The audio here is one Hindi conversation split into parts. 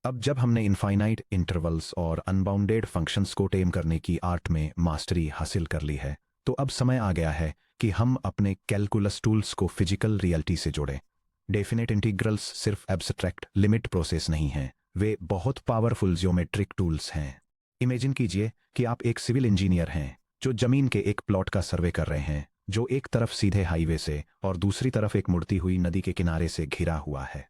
अब जब हमने इनफाइनाइट इंटरवल्स और अनबाउंडेड फंक्शंस को टेम करने की आर्ट में मास्टरी हासिल कर ली है, तो अब समय आ गया है कि हम अपने कैलकुलस टूल्स को फिजिकल रियलिटी से जोड़ें। डेफिनेट इंटीग्रल्स सिर्फ एब्स्ट्रैक्ट लिमिट प्रोसेस नहीं हैं, वे बहुत पावरफुल ज्योमेट्रिक टूल्स हैं। इमेजिन कीजिए कि आप एक सिविल इंजीनियर हैं जो जमीन के एक प्लॉट का सर्वे कर रहे हैं जो एक तरफ सीधे हाईवे से और दूसरी तरफ एक मुड़ती हुई नदी के किनारे से घिरा हुआ है।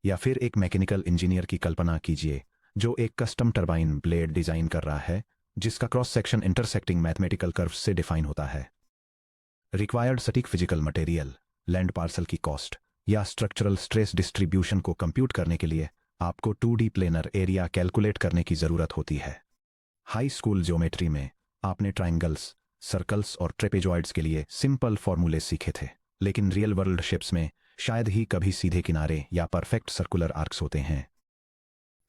या फिर एक मैकेनिकल इंजीनियर की कल्पना कीजिए जो एक कस्टम टरबाइन ब्लेड डिजाइन कर रहा है जिसका cross section intersecting mathematical curves से डिफाइन होता है। रिक्वायर्ड सटीक फिजिकल मटेरियल, लैंड पार्सल की कॉस्ट या स्ट्रक्चरल स्ट्रेस डिस्ट्रीब्यूशन को कंप्यूट करने के लिए आपको 2D प्लेनर एरिया कैलकुलेट करने की जरूरत होती है। हाई स्कूल ज्योमेट्री में आपने ट्राइंगल्स, सर्कल्स और ट्रेपेजॉइड्स के लिए सिंपल फॉर्मूले सीखे थे, लेकिन रियल वर्ल्ड शेप्स में शायद ही कभी सीधे किनारे या परफेक्ट सर्कुलर आर्क्स होते हैं।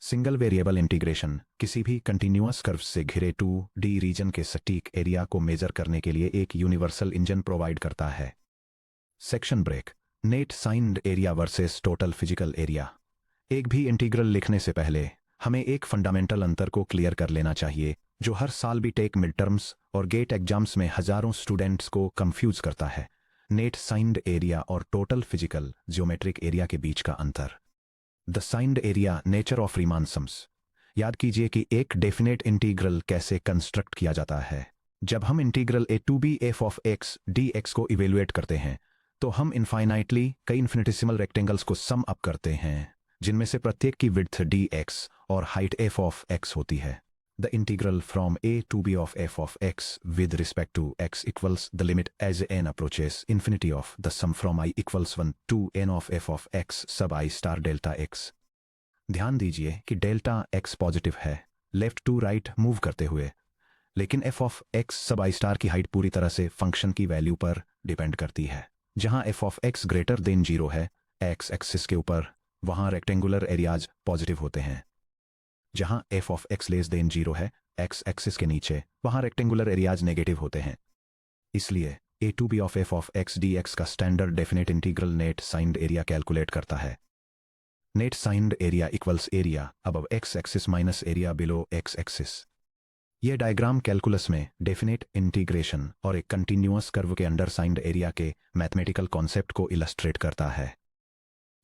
सिंगल वेरिएबल इंटीग्रेशन किसी भी कंटिन्यूअस कर्व से घिरे 2D रीजन के सटीक एरिया को मेजर करने के लिए एक यूनिवर्सल इंजन प्रोवाइड करता है। Section break, net signed area versus total physical area. एक भी इंटीग्रल लिखने से पहले हमें एक फंडामेंटल अंतर को क्लियर कर लेना चाहिए जो हर साल भी टेक मिड टर्म्स और गेट एग्जाम्स में हजारों स्टूडेंट्स को कंफ्यूज करता है। नेट साइंड एरिया और टोटल फिजिकल ज्योमेट्रिक एरिया के बीच का अंतर। The signed area nature of Riemann sums. याद कीजिए कि एक डेफिनेट इंटीग्रल कैसे कंस्ट्रक्ट किया जाता है। जब हम integral A to B F of X D X को इवेल्युएट करते हैं तो हम इनफाइनाइटली कई इन्फिनिटेसिमल रेक्टेंगल्स को सम अप करते हैं जिनमें से प्रत्येक की विड्थ डी एक्स और हाइट एफ ऑफ एक्स होती है। The integral from a to b of f of x with respect to x equals the limit as n approaches infinity of the sum from I equals 1 to n of f of x sub I star delta x। ध्यान दीजिए कि डेल्टा x पॉजिटिव है लेफ्ट टू राइट मूव करते हुए, लेकिन f of x sub I star की हाइट पूरी तरह से फंक्शन की वैल्यू पर डिपेंड करती है। जहां f of x greater than 0 है x एक्सिस के ऊपर, वहां रेक्टेंगुलर एरियाज पॉजिटिव होते हैं। जहां f of x less than 0 है x एक्सिस के नीचे, वहां रेक्टेंगुलर एरियाज नेगेटिव होते हैं। इसलिए a to b of f of x dx का standard definite integral net signed area calculate करता है। Net signed area equals area above x axis minus area below x axis. यह डायग्राम कैलकुलस में डेफिनेट इंटीग्रेशन और एक कंटिन्यूअस कर्व के अंडर साइंड एरिया के मैथमेटिकल कॉन्सेप्ट को इलस्ट्रेट करता है।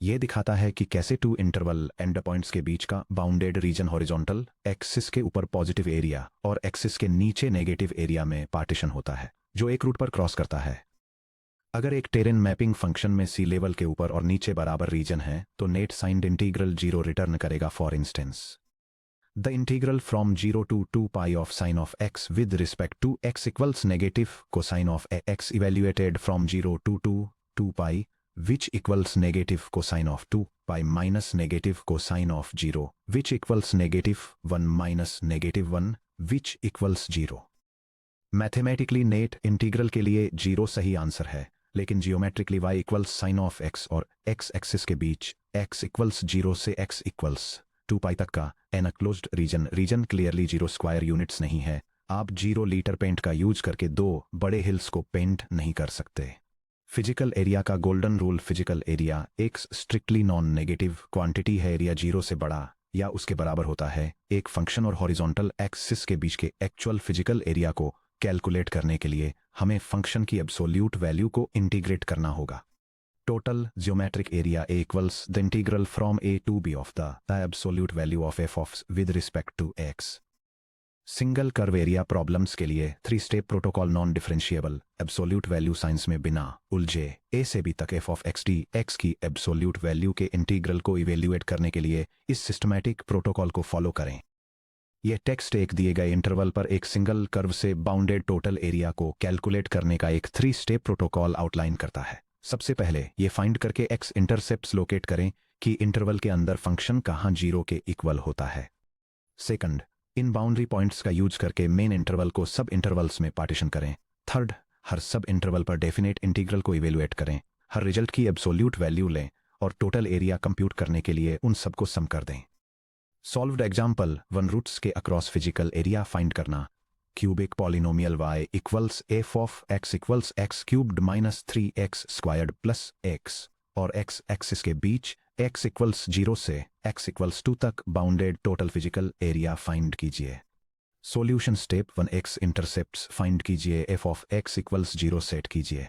यह दिखाता है कि कैसे टू इंटरवल एंड पॉइंट्स के बीच का बाउंडेड रीजन हॉरिजॉन्टल एक्सिस के ऊपर पॉजिटिव एरिया और एक्सिस के नीचे नेगेटिव एरिया में पार्टीशन होता है जो एक रूट पर क्रॉस करता है। अगर एक टेरेन मैपिंग फंक्शन में सी लेवल के ऊपर और नीचे बराबर रीजन है तो नेट साइंड इंटीग्रल 0 रिटर्न करेगा। For instance the integral from 0 to 2 pi of sine of X with respect to X equals negative cosine of X evaluated from 0 to 2 pi which equals negative cosine of 2 pi minus negative cosine of 0 which equals negative 1 minus negative 1 which equals 0। Mathematically net integral के लिए 0 सही आंसर है, लेकिन geometrically y equals sine of x और x एक्सिस के बीच x इक्वल्स 0 से x इक्वल्स 2 पाई तक का enclosed region clearly 0 square units नहीं है। आप 0 लीटर पेंट का यूज करके दो बड़े हिल्स को पेंट नहीं कर सकते। फिजिकल एरिया का गोल्डन रूल, फिजिकल एरिया एक स्ट्रिक्टली नॉन नेगेटिव क्वांटिटी है। एरिया 0 से बड़ा या उसके बराबर होता है। एक फंक्शन और हॉरिजॉन्टल एक्सिस के बीच के एक्चुअल फिजिकल एरिया को कैलकुलेट करने के लिए हमें फंक्शन की एब्सोल्यूट वैल्यू को इंटीग्रेट करना होगा। Total geometric area A equals the integral from A to B of the absolute value of F of with respect to X. Single curve area problems के लिए 3 step protocol non differentiable absolute value signs में बिना उलझे ए से बी तक F of X D X की एब्सोल्यूट वैल्यू के इंटीग्रल को इवेल्युएट करने के लिए इस सिस्टमैटिक प्रोटोकॉल को फॉलो करें। यह टेक्स्ट एक दिए गए इंटरवल पर एक सिंगल कर्व से बाउंडेड टोटल एरिया को कैलकुलेट करने का एक 3 स्टेप प्रोटोकॉल आउटलाइन करता है। सबसे पहले ये फाइंड करके एक्स इंटरसेप्ट्स लोकेट करें कि इंटरवल के अंदर फंक्शन कहाँ 0 के इक्वल होता है। सेकंड, इन बाउंड्री पॉइंट्स का यूज करके मेन इंटरवल को सब इंटरवल्स में पार्टीशन करें। थर्ड, हर सब इंटरवल पर डेफिनेट इंटीग्रल को इवेल्युएट करें, हर रिजल्ट की एब्सोल्यूट वैल्यू लें और टोटल एरिया कंप्यूट करने के लिए उन सबको सम कर दें। सॉल्व्ड एग्जाम्पल 1 रूट्स के अक्रॉस फिजिकल एरिया फाइंड करना। Cubic polynomial y equals F of x equals x cubed minus 3x squared plus x और x एक्सिस के बीच x इक्वल्स 0 से x इक्वल्स 2 तक bounded total physical area find कीजिए। Solution step 1 x intercepts find कीजिए। f of x equals 0 set कीजिए।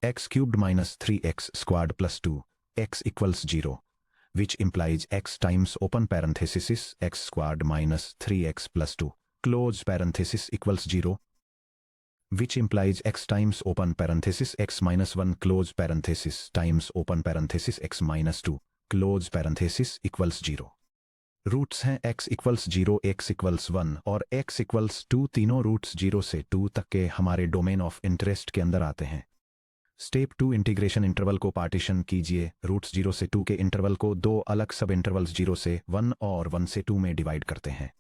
x cubed minus 3x squared plus 2 x equals 0 which implies x times open parenthesis x squared minus 3x plus 2 close parenthesis equals 0 which implies x times open parenthesis x minus 1 close parenthesis times open parenthesis x minus 2 close parenthesis equals 0। Roots हैं x इक्वल्स 0 x इक्वल्स 1 और x इक्वल्स 2। तीनों रूट्स 0 से 2 तक के हमारे डोमेन ऑफ इंटरेस्ट के अंदर आते हैं। स्टेप 2 इंटीग्रेशन इंटरवल को पार्टीशन कीजिए। रूट्स 0 से 2 के इंटरवल को दो अलग सब इंटरवल्स 0 से 1 और 1 से 2 में डिवाइड करते हैं।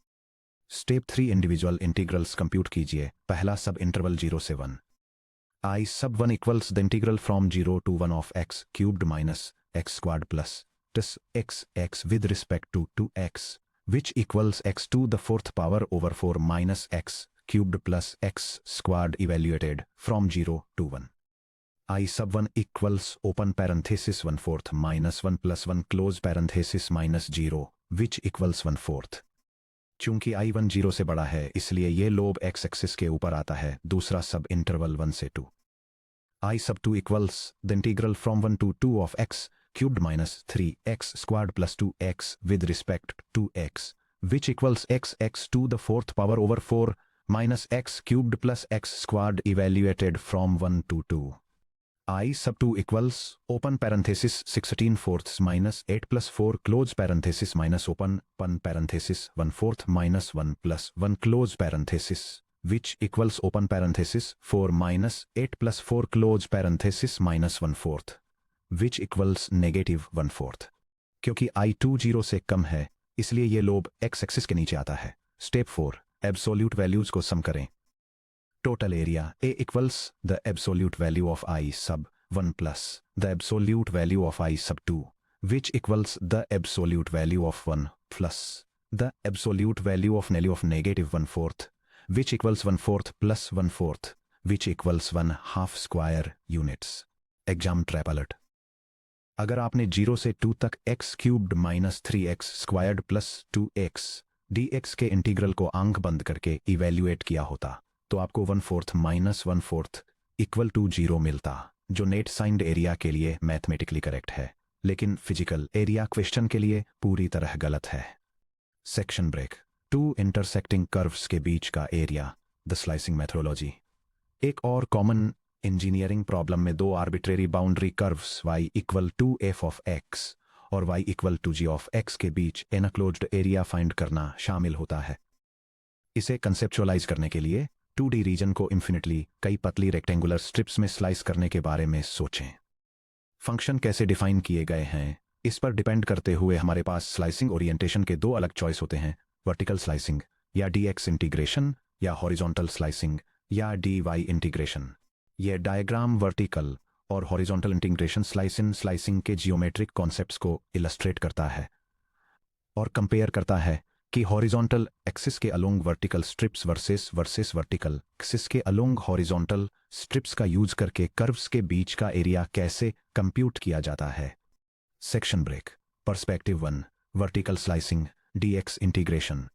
स्टेप 3 इंडिविजुअल इंटीग्रल्स कंप्यूट कीजिए। पहला सब इंटरवल 0 से 1 I sub 1 equals the integral from 0 to 1 of x cubed minus x squared plus this x with respect to 2x which equals x to the fourth power over 4 minus x cubed plus x squared evaluated from 0 to 1। I sub 1 equals open parenthesis 1/4 minus 1 plus 1 close parenthesis minus 0 which equals 1/4। चूंकि I1 0 से बड़ा है इसलिए ये लोब x एक्सिस के ऊपर आता है। दूसरा सब इंटरवल 1 से 2 I sub 2 equals the integral from 1 to 2 of x cubed minus 3x squared plus 2x with respect to x which equals x to the fourth power over 4 minus x cubed plus x squared evaluated from 1 to 2। I sub 2 equals open parenthesis 16/4 minus 8 plus 4 close parenthesis minus open parenthesis 1/4 minus 1 plus 1 close parenthesis which equals open parenthesis 4 minus 8 plus 4 close parenthesis minus 1/4 which equals negative 1/4। क्योंकि I2 0 से कम है इसलिए ये लोब x एक्सिस के नीचे आता है। स्टेप 4 एब्सोल्यूट वैल्यूज को सम करें। Total area A equals the absolute value of I sub 1 plus the absolute value of I sub 2 which equals the absolute value of 1 plus the absolute value of negative 1/4 which equals 1/4 plus 1/4 which equals 1/2 square units। Exam trap alert. अगर आपने 0 से 2 तक x cubed minus 3x squared plus 2x dx के इंटीग्रल को आंख बंद करके इवेल्युएट किया होता तो आपको 1/4 माइनस 1/4 इक्वल टू 0 मिलता, जो नेट साइंड एरिया के लिए मैथमेटिकली करेक्ट है लेकिन फिजिकल एरिया क्वेश्चन के लिए पूरी तरह गलत है। Section break. 2 इंटरसेक्टिंग कर्व्स के बीच का एरिया, द स्लाइसिंग मेथोडोलॉजी। एक और कॉमन इंजीनियरिंग प्रॉब्लम में दो arbitrary boundary curves y equal to f of x और y equal to g of x के बीच एनक्लोज्ड एरिया फाइंड करना शामिल होता है। इसे कंसेप्चुअलाइज करने के लिए 2D रीजन को इन्फिनिटली कई पतली रेक्टेंगुलर स्ट्रिप्स में स्लाइस करने के बारे में सोचें। फंक्शन कैसे डिफाइन किए गए हैं इस पर डिपेंड करते हुए हमारे पास स्लाइसिंग ओरिएंटेशन के दो अलग चॉइस होते हैं, वर्टिकल स्लाइसिंग या dx इंटीग्रेशन या हॉरिजॉन्टल स्लाइसिंग या dy इंटीग्रेशन। यह डायग्राम वर्टिकल और हॉरिजॉन्टल इंटीग्रेशन स्लाइसिंग के जियोमेट्रिक कॉन्सेप्ट्स को इलस्ट्रेट करता है और कंपेयर करता है कि हॉरिजॉन्टल एक्सिस के along vertical strips versus vertical axis के अलोंग हॉरिजॉन्टल स्ट्रिप्स का यूज करके कर्व्स के बीच का एरिया कैसे कंप्यूट किया जाता है। Section break. Perspective 1, vertical slicing dx integration.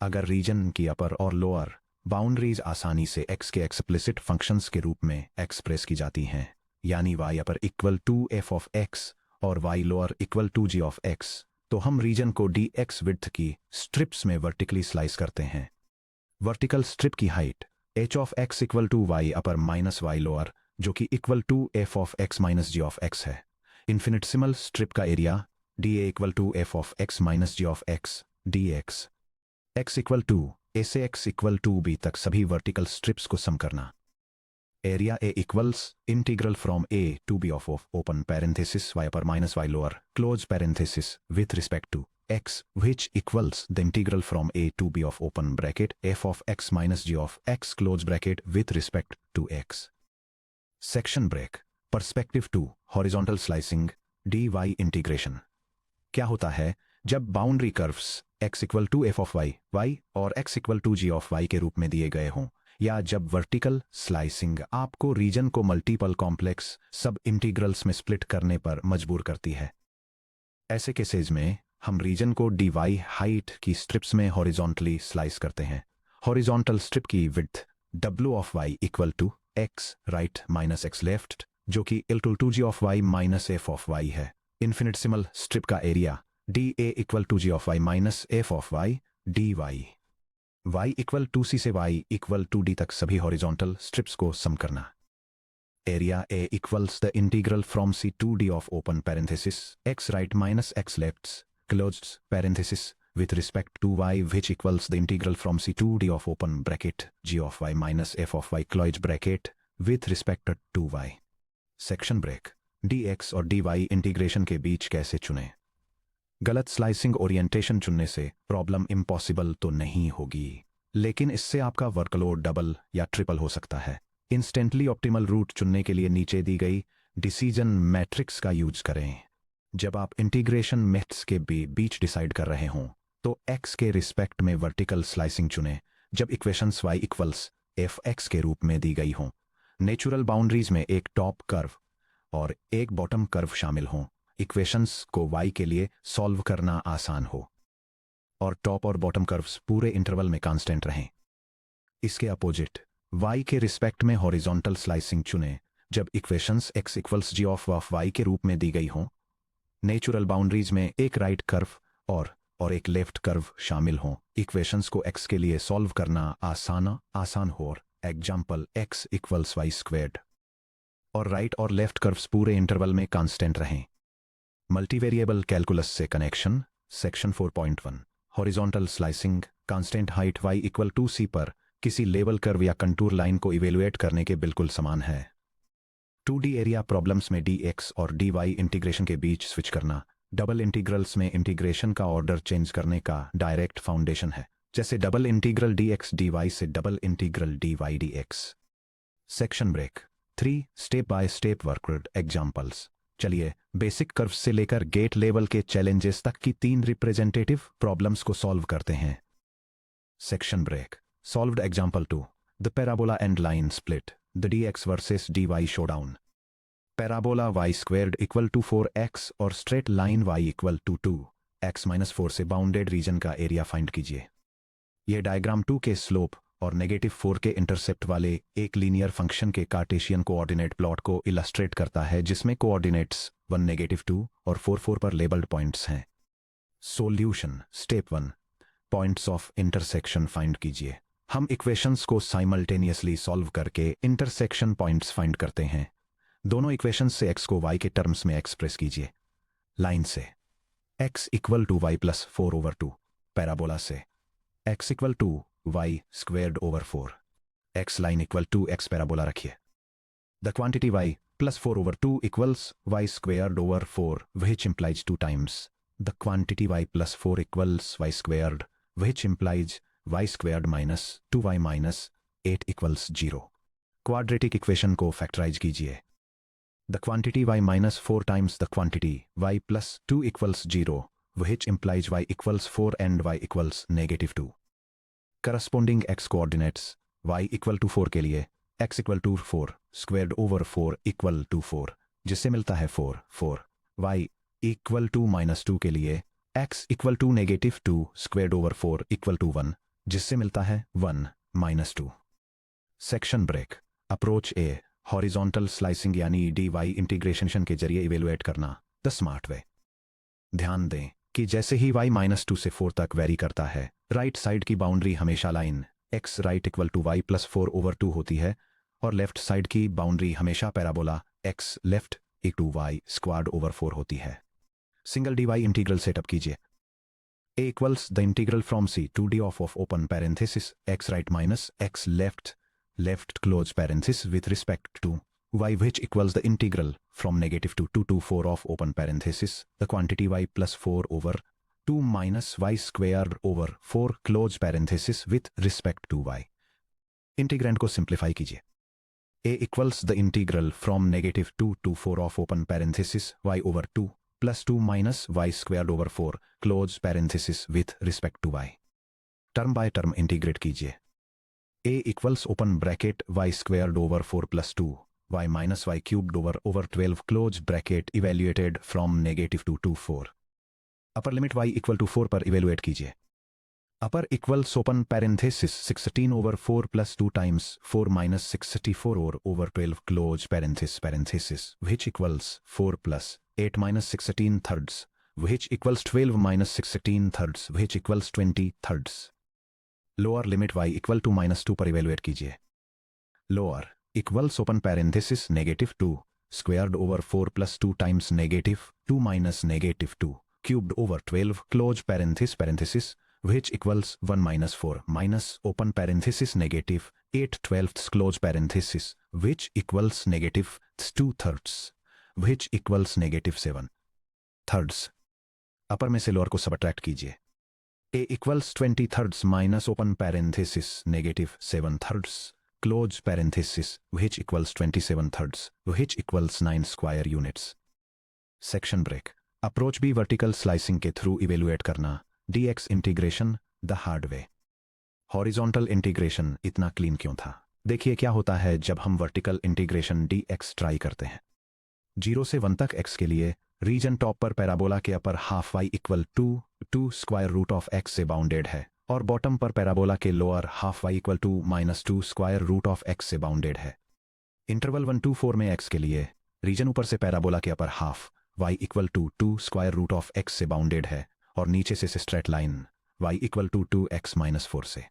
अगर रीजन की अपर और लोअर बाउंड्रीज आसानी से x के एक्सप्लिसिट फंक्शंस के रूप में एक्सप्रेस की जाती हैं, यानी y upper equal to f of x और y lower equal to g of x, तो हम रीजन को dx विड्थ की स्ट्रिप्स में वर्टिकली स्लाइस करते हैं। वर्टिकल स्ट्रिप की height h of x equal to y upper minus y lower जो कि equal to f of x minus g of x है। इन्फिनिटेसिमल स्ट्रिप का area dA equal to f of x minus g of x dx। x equal to a से x इक्वल टू b तक सभी वर्टिकल स्ट्रिप्स को सम करना। Area A equals integral from A to B of open parenthesis y upper minus y lower close parenthesis with respect to x which equals the integral from A to B of open bracket f of x minus g of x close bracket with respect to x। Section break. Perspective 2, horizontal slicing dy integration. क्या होता है जब boundary curves x equal to f of y और x equal to g of y के रूप में दिए गए हों, या जब वर्टिकल स्लाइसिंग आपको रीजन को मल्टीपल कॉम्प्लेक्स सब इंटीग्रल्स में स्प्लिट करने पर मजबूर करती है। ऐसे केसेस में हम रीजन को dy हाइट की स्ट्रिप्स में हॉरिजॉन्टली स्लाइस करते हैं। हॉरिजॉन्टल स्ट्रिप की width w of y equal to x right minus x left, जो कि l to g of y minus f of y है। इन्फिनिटेसिमल स्ट्रिप का area dA equal to g of y minus f of y dy। y equal to c से y इक्वल टू d तक सभी हॉरिजॉन्टल स्ट्रिप्स को सम करना। Area A equals the integral from c to d of open parenthesis x right minus x left closed parenthesis with respect to y, which equals the integral from c to d of open bracket g of y minus f of y closed bracket with respect to y। Section break. dx और dy इंटीग्रेशन के बीच कैसे चुनें? गलत स्लाइसिंग ओरिएंटेशन चुनने से प्रॉब्लम इम्पॉसिबल तो नहीं होगी, लेकिन इससे आपका वर्कलोड डबल या ट्रिपल हो सकता है। इंस्टेंटली ऑप्टिमल रूट चुनने के लिए नीचे दी गई डिसीजन मैट्रिक्स का यूज करें। जब आप इंटीग्रेशन मेथड्स के बीच डिसाइड कर रहे हों तो x के रिस्पेक्ट में वर्टिकल स्लाइसिंग चुनें जब equations y equals F x के रूप में दी गई हों। नेचुरल बाउंड्रीज में एक टॉप कर्व और एक बॉटम कर्व शामिल हों। इक्वेशंस को y के लिए सॉल्व करना आसान हो और टॉप और बॉटम कर्व्स पूरे इंटरवल में कांस्टेंट रहें। इसके अपोजिट y के रिस्पेक्ट में हॉरिजॉन्टल स्लाइसिंग चुनें जब equations x equals g of y के रूप में दी गई हों। नेचुरल बाउंड्रीज में एक राइट कर्व और एक लेफ्ट कर्व शामिल हों। इक्वेशंस को x के लिए सॉल्व करना आसान हो। Example x equals y squared और राइट और लेफ्ट कर्व्स पूरे इंटरवल में कांस्टेंट रहें। मल्टीवेरिएबल कैलकुलस से connection section 4.1। Horizontal slicing constant height y equal to c पर किसी लेवल कर्व या कंटूर लाइन को इवेलुएट करने के बिल्कुल समान है। 2D एरिया प्रॉब्लम्स में dx और dy इंटीग्रेशन के बीच स्विच करना डबल इंटीग्रल्स में इंटीग्रेशन का ऑर्डर चेंज करने का डायरेक्ट फाउंडेशन है, जैसे डबल इंटीग्रल dx dy से double integral dy dx। Section break. 3 step by step worked examples. चलिए बेसिक कर्व से लेकर गेट लेवल के चैलेंजेस तक की 3 रिप्रेजेंटेटिव प्रॉब्लम्स को सॉल्व करते हैं। Section break. Solved example 2 the parabola and line split the dx versus dy showdown. Parabola y squared equal to 4x और straight line y equal to 2x minus 4 से बाउंडेड रीजन का एरिया फाइंड कीजिए। यह डायग्राम 2 के स्लोप और नेगेटिव 4 के इंटरसेप्ट वाले एक लीनियर फंक्शन के कार्टेशियन कोऑर्डिनेट प्लॉट को इलस्ट्रेट करता है, जिसमें कोऑर्डिनेट्स 1 -2 और 4 पर लेबल्ड पॉइंट्स हैं। Solution. Step 1 points of intersection find कीजिए। हम इक्वेशंस को साइमल्टेनियसली सॉल्व करके इंटरसेक्शन पॉइंट्स फाइंड करते हैं। दोनों इक्वेशंस से x को y के टर्म्स में एक्सप्रेस कीजिए। लाइन से x equal to y plus 4 over 2। Parabola से x equal to y squared over 4। x line equal to x parabola रखिए। The quantity y plus 4 over 2 equals y squared over 4 which implies 2 times the quantity y plus 4 equals y squared which implies y squared minus 2y minus 8 equals 0। Quadratic equation को फैक्टराइज कीजिए। The quantity y minus 4 times the quantity y plus 2 equals 0, which implies y equals 4 and y equals -2। Corresponding x coordinates y equal to 4 के लिए x equal to 4 squared over 4 equal to 4, जिससे मिलता है 4। y equal to -2 के लिए x equal to -2 squared over 4 equal to 1, जिससे मिलता है 1 - 2। Section break. Approach A horizontal slicing यानी dy इंटीग्रेशन के जरिए इवेलुएट करना द स्मार्ट वे। ध्यान दें कि जैसे ही y -2 से 4 तक वेरी करता है, राइट साइड की बाउंड्री हमेशा line x right equal to y plus 4 over 2 होती है और लेफ्ट साइड की बाउंड्री हमेशा parabola x left equal to y squared over 4 होती है। सिंगल dy इंटीग्रल सेटअप कीजिए। a equals the integral from c to d of open parenthesis x right minus x left close parenthesis with respect to y which equals the integral from -2 to 4 of open parenthesis the quantity y plus 4 over 2 minus y squared over 4 close parenthesis with respect to y। Integrand को सिंप्लीफाई कीजिए। a equals the integral from -2 to 4 of open parenthesis y over 2 plus 2 minus y squared over 4 close parenthesis with respect to y। Term by term integrate कीजिए। a equals open bracket y squared over 4 plus 2 y minus y cubed over 12 close bracket evaluated from -2 to 4। Upper limit y equal to 4 पर इवेलुएट कीजिए। Upper equals open parenthesis 16/4 plus 2 times 4 minus 64 और over 12 close parenthesis which equals 4 plus 8 minus 16 thirds which equals 12 minus 16 thirds which equals 20 thirds। Lower limit y equal to -2 पर इवेलुएट कीजिए। Lower equals open parenthesis -2 squared over 4 plus 2 times -2 minus -2 cubed over 12 close parenthesis which equals 1 minus 4 minus open parenthesis negative 8/12 close parenthesis which equals negative 2 thirds which equals negative 7 thirds। अपर में से लोअर को सबट्रैक्ट कीजिए। a equals 20 thirds minus open parenthesis negative 7 thirds close parenthesis which equals 27 thirds which equals 9 square units। Section break. Approach B vertical slicing के थ्रू इवेलुएट करना dx integration the hard way. Horizontal integration इतना क्लीन क्यों था? देखिए क्या होता है जब हम वर्टिकल इंटीग्रेशन dx ट्राई करते हैं। 0 से 1 तक x के लिए रीजन टॉप पर पैराबोला के upper half y equal to 2 square root of x से बाउंडेड है और बॉटम पर पैराबोला के lower half y equal to -2 square root of x से बाउंडेड है। इंटरवल 1 to 4 में x के लिए रीजन ऊपर से पैराबोला के upper half y equal to 2 square root of x से बाउंडेड है और नीचे से straight line y equal to 2x minus 4 से।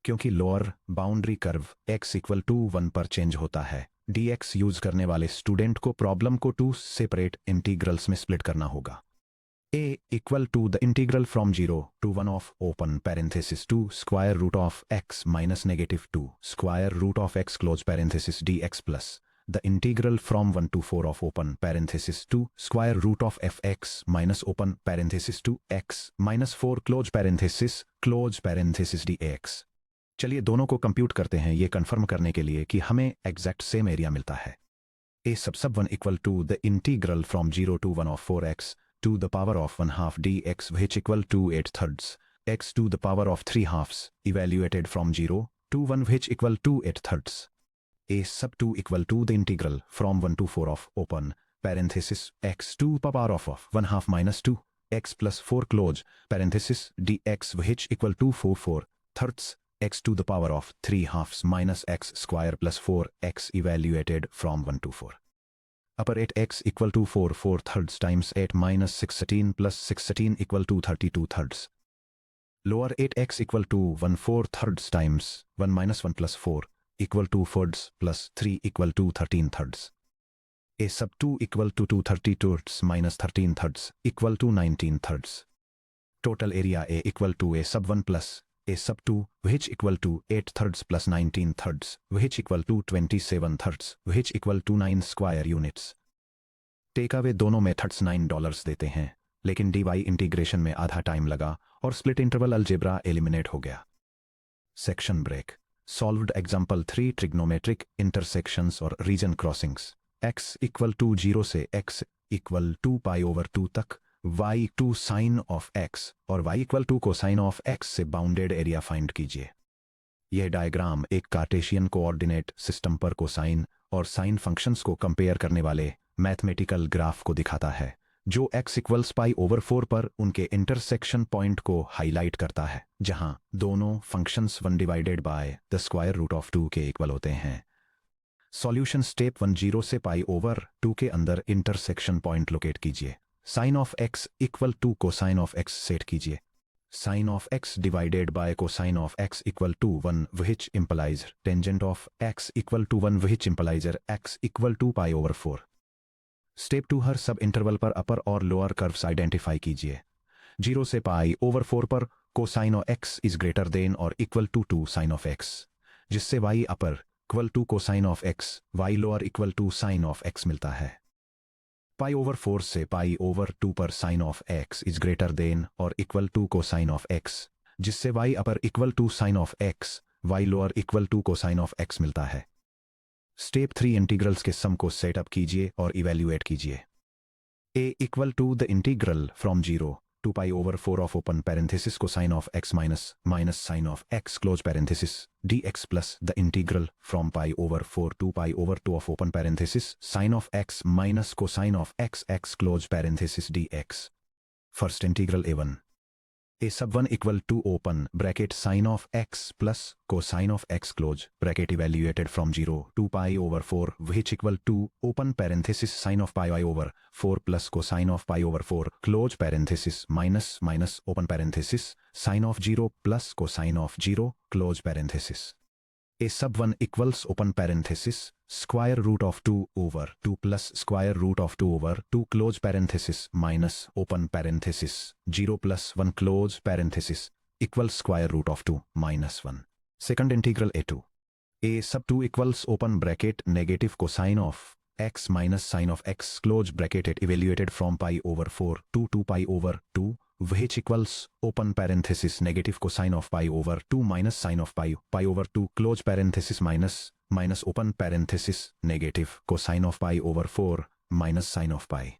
क्योंकि lower boundary curve x equal to 1 पर चेंज होता है, dx यूज करने वाले स्टूडेंट को प्रॉब्लम को 2 सेपरेट इंटीग्रल्स में स्प्लिट करना होगा। a equal to the integral from 0 to 1 of open parenthesis 2 square root of x minus -2 square root of x close parenthesis dx plus the integral from 1 to 4 of open parenthesis 2 square root of fx minus open parenthesis 2 x minus 4 close parenthesis dx। चलिए दोनों को कंप्यूट करते हैं ये कंफर्म करने के लिए कि हमें एग्जैक्ट सेम एरिया मिलता है। a sub 1 equal to the integral from 0 to 1 of 4x to the power of 1/2 dx which equal to 8 thirds x to the power of 3 halves evaluated from 0 to 1 which equal to 8 thirds। a sub 2 equal to the integral from 1 to 4 of open parenthesis x to the power of 1/2 minus 2 x plus 4 close parenthesis dx which equal to 4 thirds x to the power of 3 halves minus x square plus 4x evaluated from 1 to 4। upper 8x equal to 4 thirds times 8 minus 16 plus 16 equal to 32 thirds। lower 8x equal to 1/4 thirds times 1 minus 1 plus 4 equal to thirds plus 3 equal to 13 thirds। a sub 2 equal to 230 thirds minus 13 thirds equal to 19 thirds। total area a equal to a sub 1 plus a sub 2 which equal to 8 thirds plus 19 thirds which equal to 27 thirds which equal to 9 square units। Take away दोनों मेथड्स $9 देते हैं, लेकिन dy इंटीग्रेशन में आधा टाइम लगा और स्प्लिट इंटरवल अलजेब्रा एलिमिनेट हो गया। Section break. Solved example 3 trigonometric intersections और region crossings x equal to 0 से x equal to pi over 2 तक y to sin of x और y equal to cosine of x से बाउंडेड एरिया फाइंड कीजिए। यह डायग्राम एक कार्टेशियन कोऑर्डिनेट सिस्टम पर कोसाइन और साइन फंक्शंस को कंपेयर करने वाले मैथमेटिकल ग्राफ को दिखाता है जो x इक्वल्स पाई ओवर 4 पर उनके इंटरसेक्शन पॉइंट को हाईलाइट करता है, जहां दोनों functions 1 divided by the square root of 2 के इक्वल होते हैं। सॉल्यूशन स्टेप 1 0 से पाई ओवर 2 के अंदर इंटरसेक्शन पॉइंट लोकेट कीजिए। Sine of x equal to cosine of x set कीजिए। Sine of x divided by cosine of x equal to 1 which implies tangent of x equal to 1 which implies x equal to pi over 4। Step 2 हर सब इंटरवल पर अपर और लोअर कर्व्स आइडेंटिफाई कीजिए। 0 से पाई ओवर 4 पर cosine of x is greater than और equal to 2 sine of x, जिससे y upper equal to cosine of x, y lower equal to sine of x मिलता है। पाई ओवर 4 से पाई ओवर 2 पर sine of x is greater than और equal to cosine of x, जिससे y upper equal to sine of x, y lower equal to cosine of x मिलता है। स्टेप 3 इंटीग्रल्स के सम को सेटअप कीजिए और इवेल्युएट कीजिए। a equal to the integral from 0 to pi over 4 of open parenthesis cosine of x minus sine of x close parenthesis dx plus the integral from pi over 4 to pi over 2 of open parenthesis sine of x minus cosine of x close parenthesis dx। First integral a1. A sub 1 equal to open bracket sine of x plus cosine of x close bracket evaluated from 0 to pi over 4 which equal to open parenthesis sine of pi over 4 plus cosine of pi over 4 close parenthesis minus open parenthesis sine of 0 plus cosine of 0 close parenthesis. A sub 1 equals open parenthesis square root of 2 over 2 plus square root of 2 over 2 close parenthesis minus open parenthesis 0 plus 1 close parenthesis equals square root of 2 minus 1. Second integral a2. A sub 2 equals open bracket negative cosine of x minus sine of x close bracket evaluated from pi over 4 to 2 pi over 2 which equals open parenthesis negative cosine of pi over 2 minus sine of pi over 2 close parenthesis minus open parenthesis negative cosine of pi over 4 minus sine of pi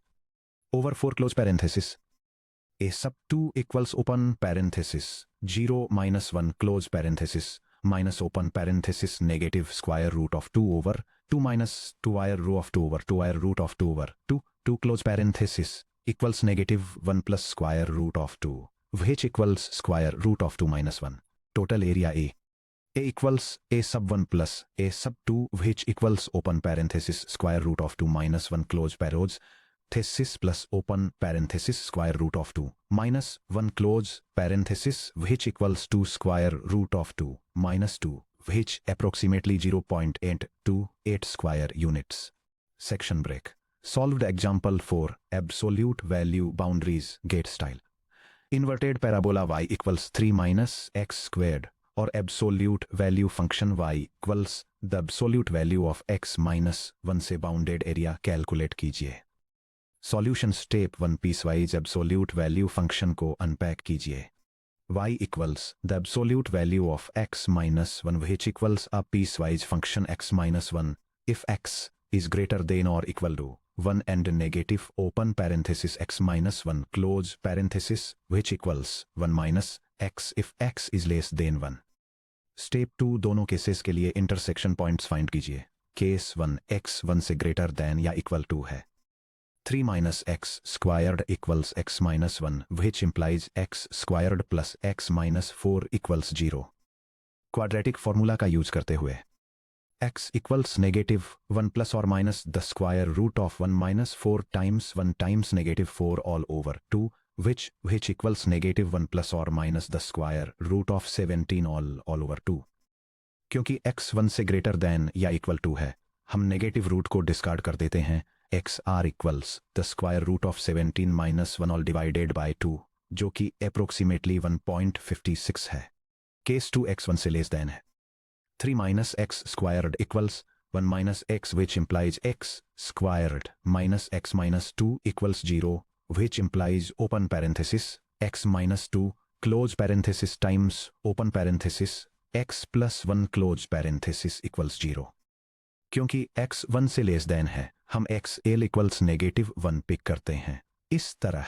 over 4 close parenthesis. A sub 2 equals open parenthesis 0 minus 1 close parenthesis minus open parenthesis negative square root of 2 over 2 minus 2 root of 2 over 2 root of 2 over 2 close parenthesis equals negative 1 plus square root of 2 which equals square root of 2 minus 1. Total area A. A equals A sub 1 plus A sub 2 which equals open parenthesis square root of 2 minus 1 close parenthesis plus open parenthesis square root of 2 minus 1 close parenthesis which equals 2 square root of 2 minus 2 which approximately 0.828 square units. Section break. Solved example 4 absolute value boundaries gate style. Inverted parabola y equals 3 minus x squared or absolute value function y equals the absolute value of x minus 1 से bounded area कैलकुलेट कीजिए. Solution step 1 piecewise absolute value function को अनपैक कीजिए. y equals the absolute value of x minus 1 which equals a piecewise function x minus 1 if x is greater than or equal to 1 and negative open parenthesis x minus 1 close parenthesis which equals 1 minus x if x is less than 1. Step 2 दोनों केसेस के लिए इंटरसेक्शन पॉइंट्स फाइंड कीजिए. केस 1 x 1 से ग्रेटर देन या इक्वल टू है. 3 minus x squared equals x minus 1 which implies x squared plus x minus 4 equals 0. Quadratic formula का यूज करते हुए x equals negative 1 plus or minus the square root of 1 minus 4 times 1 times negative 4 all over 2 which equals negative 1 plus or minus the square root of 17 all over 2. क्योंकि x 1 से greater than या equal to है, हम नेगेटिव रूट को डिस्कार्ड कर देते हैं. x r equals the square root of 17 minus 1 all divided by 2 जो कि approximately 1.56 है. केस 2 x 1 से लेस देन है. 3 minus x squared equals 1 minus x which implies x squared minus x minus 2 equals 0 which implies open parenthesis x minus 2 close parenthesis times open parenthesis x plus 1 close parenthesis equals 0. क्योंकि x 1 से लेस देन है, हम x l equals negative 1 pick करते हैं. इस तरह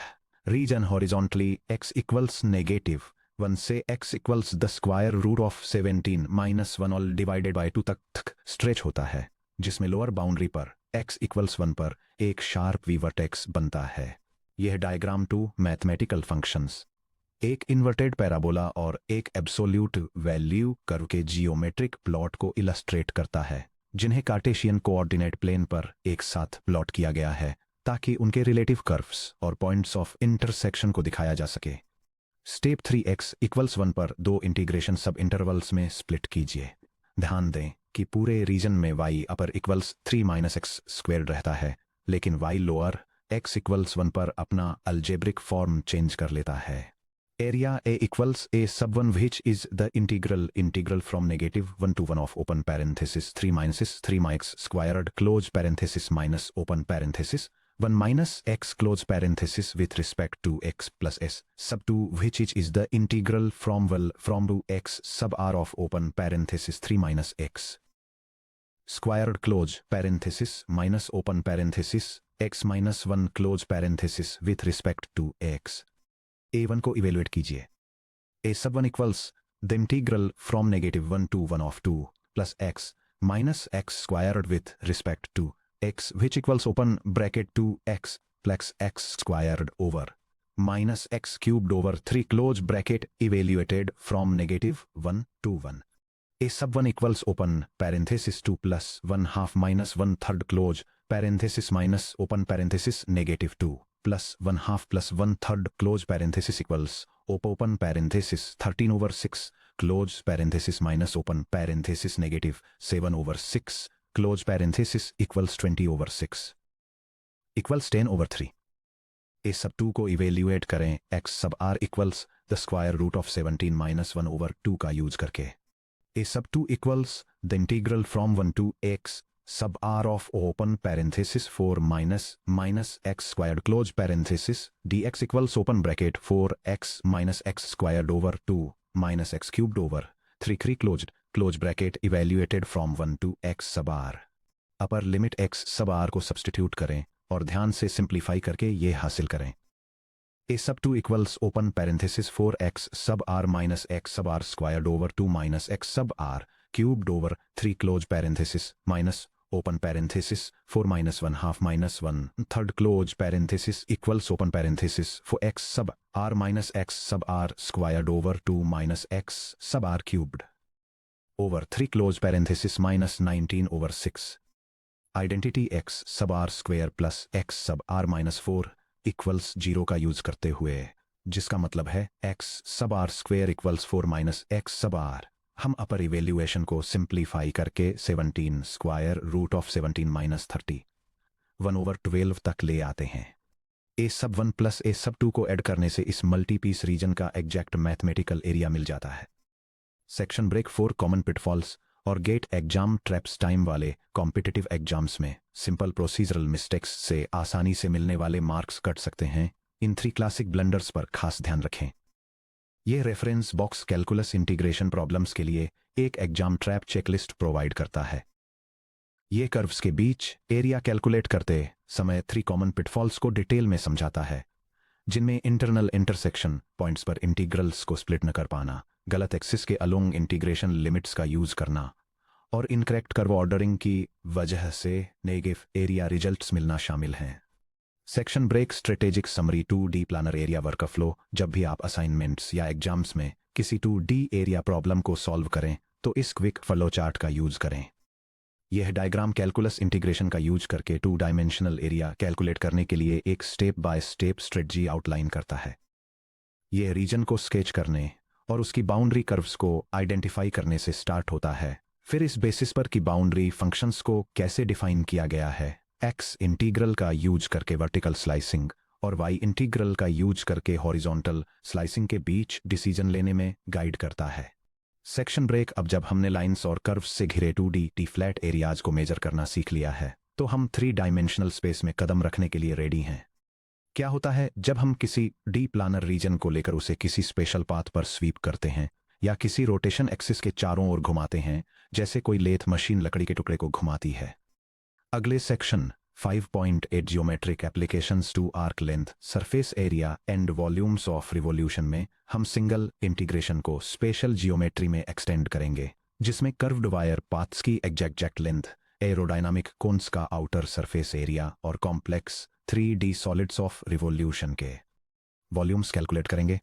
region horizontally x equals negative 1 से x equals the square root of 17 minus 1 all divided by 2 तक स्ट्रेच होता है, जिसमें लोअर बाउंड्री पर x equals 1 पर एक शार्प वी वर्टेक्स बनता है. यह डायग्राम 2 मैथमेटिकल फंक्शंस, एक इन्वर्टेड पैराबोला और एक एब्सोल्यूट वैल्यू कर्व के जियोमेट्रिक प्लॉट को इलस्ट्रेट करता है, जिन्हें कार्टेशियन कोऑर्डिनेट प्लेन पर एक साथ प्लॉट किया गया है ताकि उनके रिलेटिव कर्व्स और पॉइंट्स ऑफ इंटरसेक्शन को दिखाया जा सके. स्टेप 3x इक्वल्स 1 पर दो इंटीग्रेशन सब इंटरवल्स में स्प्लिट कीजिए. ध्यान दें कि पूरे रीजन में y अपर इक्वल्स 3 माइनस एक्स स्क्वेयर रहता है, लेकिन y लोअर x इक्वल्स 1 पर अपना अलजेब्रिक फॉर्म चेंज कर लेता है. Area a equals a sub 1 which is the integral from negative 1 to 1 of open parenthesis 3 minus 3 x squared close parenthesis minus open parenthesis 1 minus x close parenthesis with respect to x plus s sub 2 which is the integral from 2 x sub r of open parenthesis 3 minus x squared close parenthesis minus open parenthesis x minus 1 close parenthesis with respect to x. a1 को इवेलुएट कीजिए. a sub 1 equals the integral from negative 1 to 1 of 2 plus x minus x squared with respect to x which equals open bracket 2x plus x squared over minus x cubed over 3 close bracket evaluated from -1 to 1. A sub 1 equals open parenthesis 2 plus 1 half minus 1 third close parenthesis minus open parenthesis -2 plus 1 half plus 1 third close parenthesis equals open parenthesis 13 over 6 close parenthesis minus open parenthesis -7 over 6 close parenthesis equals 20 over 6 equals 10 over 3. A sub 2 को इवेल्युएट करें x sub r equals the square root of 17 minus 1 over 2 का यूज करके. A sub 2 equals the integral from 1 to x sub r of open parenthesis 4 minus x squared close parenthesis dx equals open bracket 4x minus x squared over 2 minus x cubed over 3 closed bracket evaluated from 1 to x sub r. Upper limit x sub r को सब्स्टिट्यूट करें और ध्यान से सिंप्लीफाई करके ये हासिल करें. A sub 2 equals open parenthesis 4x sub r minus x sub r squared over 2 minus x sub r cubed over 3 close parenthesis minus open parenthesis 4 minus 1 half minus 1 third close parenthesis equals open parenthesis for x sub r minus x sub r squared over 2 minus x sub r cubed over 3 close parenthesis minus 19 over 6. Identity x sub r square plus x sub r minus 4 equals 0 का यूज करते हुए, जिसका मतलब है x sub r square equals 4 minus x sub r. हम अपर इवेल्युएशन को सिंप्लीफाई करके 17 square root of 17 minus 30 1 over 12 तक ले आते हैं. a सब 1 प्लस a सब 2 को ऐड करने से इस मल्टीपीस रीजन का एग्जैक्ट मैथमेटिकल एरिया मिल जाता है. सेक्शन ब्रेक 4 कॉमन पिटफॉल्स और गेट एग्जाम ट्रैप्स. टाइम वाले कॉम्पिटिटिव एग्जाम्स में सिंपल प्रोसीजरल मिस्टेक्स से आसानी से मिलने वाले मार्क्स कट सकते हैं. इन 3 क्लासिक ब्लंडर्स पर खास ध्यान रखें. यह reference box calculus integration problems के लिए एक एग्जाम ट्रैप चेकलिस्ट प्रोवाइड करता है. यह कर्व्स के बीच एरिया कैलकुलेट करते समय 3 कॉमन पिटफॉल्स को डिटेल में समझाता है, जिनमें इंटरनल इंटरसेक्शन पॉइंट्स पर इंटीग्रल्स को स्प्लिट न कर पाना, गलत एक्सिस के अलोंग इंटीग्रेशन लिमिट्स का यूज करना और इनकरेक्ट कर्व ऑर्डरिंग की वजह से नेगेटिव एरिया रिजल्ट्स मिलना शामिल हैं. Section break strategic summary 2D planar area workflow. जब भी आप असाइनमेंट्स या एग्जाम्स में किसी 2D एरिया प्रॉब्लम को सॉल्व करें तो इस क्विक फ्लो चार्ट का यूज करें. यह डायग्राम कैलकुलस इंटीग्रेशन का यूज करके 2 डायमेंशनल एरिया कैलकुलेट करने के लिए एक step by step strategy outline करता है. यह रीजन को स्केच करने और उसकी बाउंड्री कर्व्स को आइडेंटिफाई करने से स्टार्ट होता है. फिर इस बेसिस पर कि बाउंड्री फंक्शंस को कैसे डिफाइन किया गया है, x इंटीग्रल का यूज करके वर्टिकल स्लाइसिंग और y इंटीग्रल का यूज करके हॉरिजॉन्टल स्लाइसिंग के बीच डिसीजन लेने में गाइड करता है. Section break. अब जब हमने लाइंस और कर्व्स से घिरे 2D फ्लैट एरियाज को मेजर करना सीख लिया है, तो हम 3 डायमेंशनल स्पेस में कदम रखने के लिए रेडी हैं. क्या होता है जब हम किसी डी प्लानर रीजन को लेकर उसे किसी स्पेशल पाथ पर स्वीप करते हैं या किसी रोटेशन एक्सिस के चारों ओर घुमाते हैं, जैसे कोई लेथ मशीन लकड़ी के टुकड़े को घुमाती है. अगले section 5.8 geometric applications to arc length, surface area and volumes of revolution में हम सिंगल इंटीग्रेशन को स्पेशल जियोमेट्री में एक्सटेंड करेंगे, जिसमें कर्व्ड वायर पाथ्स की एग्जैक्ट लेंथ, एरोडायनामिक कोन्स का आउटर सरफेस एरिया और complex 3D solids of revolution के वॉल्यूम्स कैलकुलेट करेंगे.